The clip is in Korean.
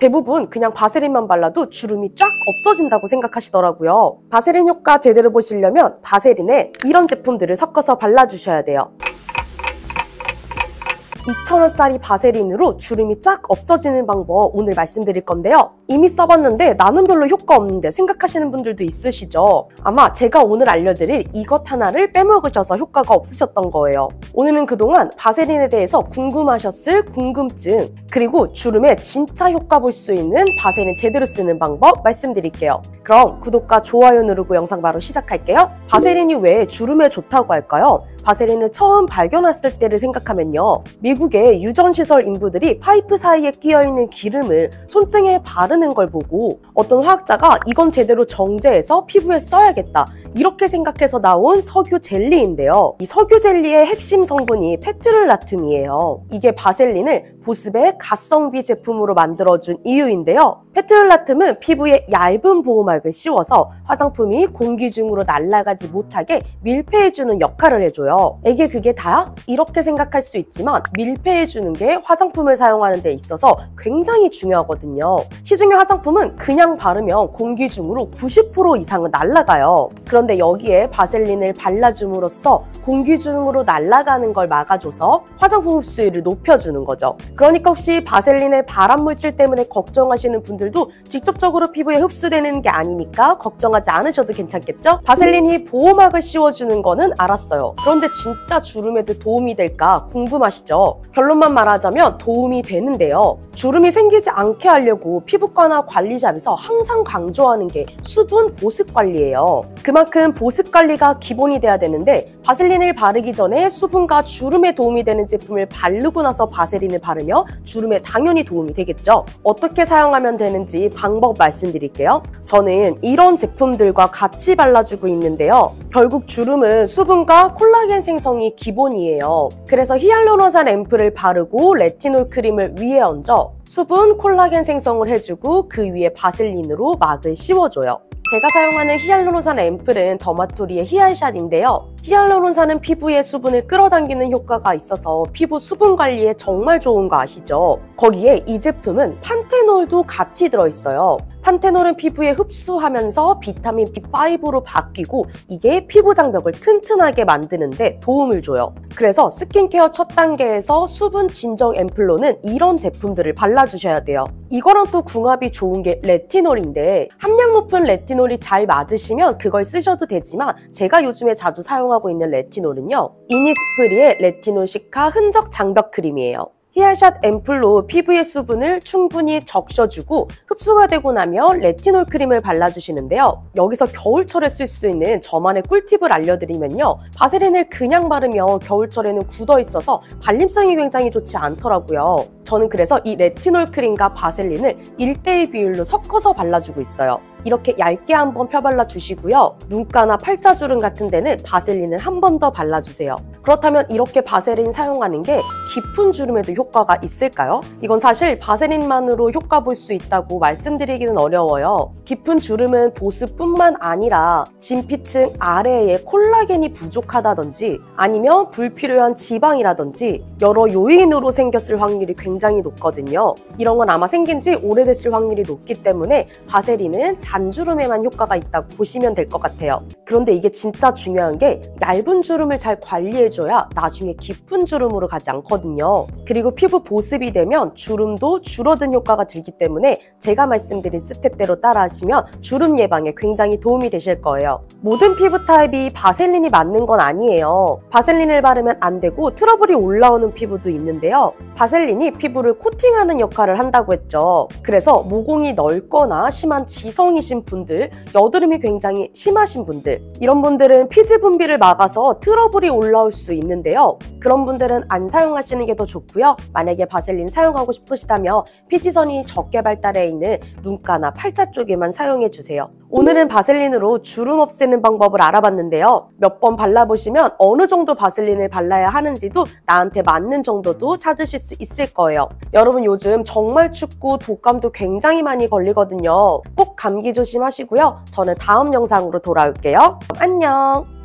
대부분 그냥 바세린만 발라도 주름이 쫙 없어진다고 생각하시더라고요. 바세린 효과 제대로 보시려면 바세린에 이런 제품들을 섞어서 발라주셔야 돼요. 2,000원짜리 바세린으로 주름이 쫙 없어지는 방법 오늘 말씀드릴 건데요. 이미 써봤는데 나는 별로 효과 없는데 생각하시는 분들도 있으시죠? 아마 제가 오늘 알려드릴 이것 하나를 빼먹으셔서 효과가 없으셨던 거예요. 오늘은 그동안 바세린에 대해서 궁금하셨을 궁금증, 그리고 주름에 진짜 효과 볼 수 있는 바세린 제대로 쓰는 방법 말씀드릴게요. 그럼 구독과 좋아요 누르고 영상 바로 시작할게요. 바세린이 왜 주름에 좋다고 할까요? 바세린을 처음 발견했을 때를 생각하면요. 미국의 유전시설 인부들이 파이프 사이에 끼어있는 기름을 손등에 바르는 걸 보고 어떤 화학자가 이건 제대로 정제해서 피부에 써야겠다, 이렇게 생각해서 나온 석유 젤리인데요. 이 석유 젤리의 핵심 성분이 페트룰라툼이에요. 이게 바셀린을 보습의 가성비 제품으로 만들어준 이유인데요. 페트룰라툼은 피부에 얇은 보호막을 씌워서 화장품이 공기 중으로 날아가지 못하게 밀폐해주는 역할을 해줘요. 이게 그게 다야? 이렇게 생각할 수 있지만 밀폐해주는 게 화장품을 사용하는 데 있어서 굉장히 중요하거든요. 시중의 화장품은 그냥 바르면 공기 중으로 90% 이상은 날아가요. 그런데 여기에 바셀린을 발라줌으로써 공기 중으로 날아가는 걸 막아줘서 화장품 흡수율을 높여주는 거죠. 그러니까 혹시 바셀린의 발암물질 때문에 걱정하시는 분들도 직접적으로 피부에 흡수되는 게 아니니까 걱정하지 않으셔도 괜찮겠죠? 바셀린이 보호막을 씌워주는 거는 알았어요. 그런데 진짜 주름에도 도움이 될까 궁금하시죠? 결론만 말하자면 도움이 되는데요. 주름이 생기지 않게 하려고 피부과나 관리샵에서 항상 강조하는 게 수분 보습 관리예요. 그만큼 보습 관리가 기본이 돼야 되는데 바셀린을 바르기 전에 수분과 주름에 도움이 되는 제품을 바르고 나서 바셀린을 바르면 주름에 당연히 도움이 되겠죠. 어떻게 사용하면 되는지 방법 말씀드릴게요. 저는 이런 제품들과 같이 발라주고 있는데요. 결국 주름은 수분과 콜라겐 생성이 기본이에요. 그래서 히알루론산 앰플을 바르고 레티놀 크림을 위에 얹어 수분, 콜라겐 생성을 해주고 그 위에 바셀린으로 막을 씌워줘요. 제가 사용하는 히알루론산 앰플은 더마토리의 히알샷인데요. 히알루론산은 피부에 수분을 끌어당기는 효과가 있어서 피부 수분 관리에 정말 좋은 거 아시죠? 거기에 이 제품은 판테놀도 같이 들어있어요. 판테놀은 피부에 흡수하면서 비타민 B5로 바뀌고 이게 피부 장벽을 튼튼하게 만드는데 도움을 줘요. 그래서 스킨케어 첫 단계에서 수분 진정 앰플로는 이런 제품들을 발라주셔야 돼요. 이거랑 또 궁합이 좋은 게 레티놀인데 함량 높은 레티놀이 잘 맞으시면 그걸 쓰셔도 되지만 제가 요즘에 자주 사용하고 있는 레티놀은요. 이니스프리의 레티놀 시카 흔적 장벽 크림이에요. 히알샷 앰플로 피부의 수분을 충분히 적셔주고 흡수가 되고 나면 레티놀 크림을 발라주시는데요. 여기서 겨울철에 쓸 수 있는 저만의 꿀팁을 알려드리면요. 바세린을 그냥 바르면 겨울철에는 굳어있어서 발림성이 굉장히 좋지 않더라고요. 저는 그래서 이 레티놀 크림과 바셀린을 1:1 비율로 섞어서 발라주고 있어요. 이렇게 얇게 한번 펴발라 주시고요. 눈가나 팔자주름 같은 데는 바셀린을 한 번 더 발라주세요. 그렇다면 이렇게 바셀린 사용하는 게 깊은 주름에도 효과가 있을까요? 이건 사실 바셀린만으로 효과 볼 수 있다고 말씀드리기는 어려워요. 깊은 주름은 보습뿐만 아니라 진피층 아래에 콜라겐이 부족하다든지 아니면 불필요한 지방이라든지 여러 요인으로 생겼을 확률이 굉장히 높거든요. 이런 건 아마 생긴 지 오래됐을 확률이 높기 때문에 바세린은 잔주름에만 효과가 있다고 보시면 될 것 같아요. 그런데 이게 진짜 중요한 게 얇은 주름을 잘 관리해줘야 나중에 깊은 주름으로 가지 않거든요. 그리고 피부 보습이 되면 주름도 줄어든 효과가 들기 때문에 제가 말씀드린 스텝대로 따라하시면 주름 예방에 굉장히 도움이 되실 거예요. 모든 피부 타입이 바셀린이 맞는 건 아니에요. 바셀린을 바르면 안 되고 트러블이 올라오는 피부도 있는데요. 바셀린이 피부를 코팅하는 역할을 한다고 했죠. 그래서 모공이 넓거나 심한 지성이신 분들, 여드름이 굉장히 심하신 분들, 이런 분들은 피지 분비를 막아서 트러블이 올라올 수 있는데요. 그런 분들은 안 사용하시는 게 더 좋고요. 만약에 바셀린 사용하고 싶으시다면 피지선이 적게 발달해 있는 눈가나 팔자 쪽에만 사용해 주세요. 오늘은 바셀린으로 주름 없애는 방법을 알아봤는데요. 몇 번 발라보시면 어느 정도 바셀린을 발라야 하는지도 나한테 맞는 정도도 찾으실 수 있을 거예요. 여러분 요즘 정말 춥고 독감도 굉장히 많이 걸리거든요. 꼭 감기 조심하시고요. 저는 다음 영상으로 돌아올게요. 안녕!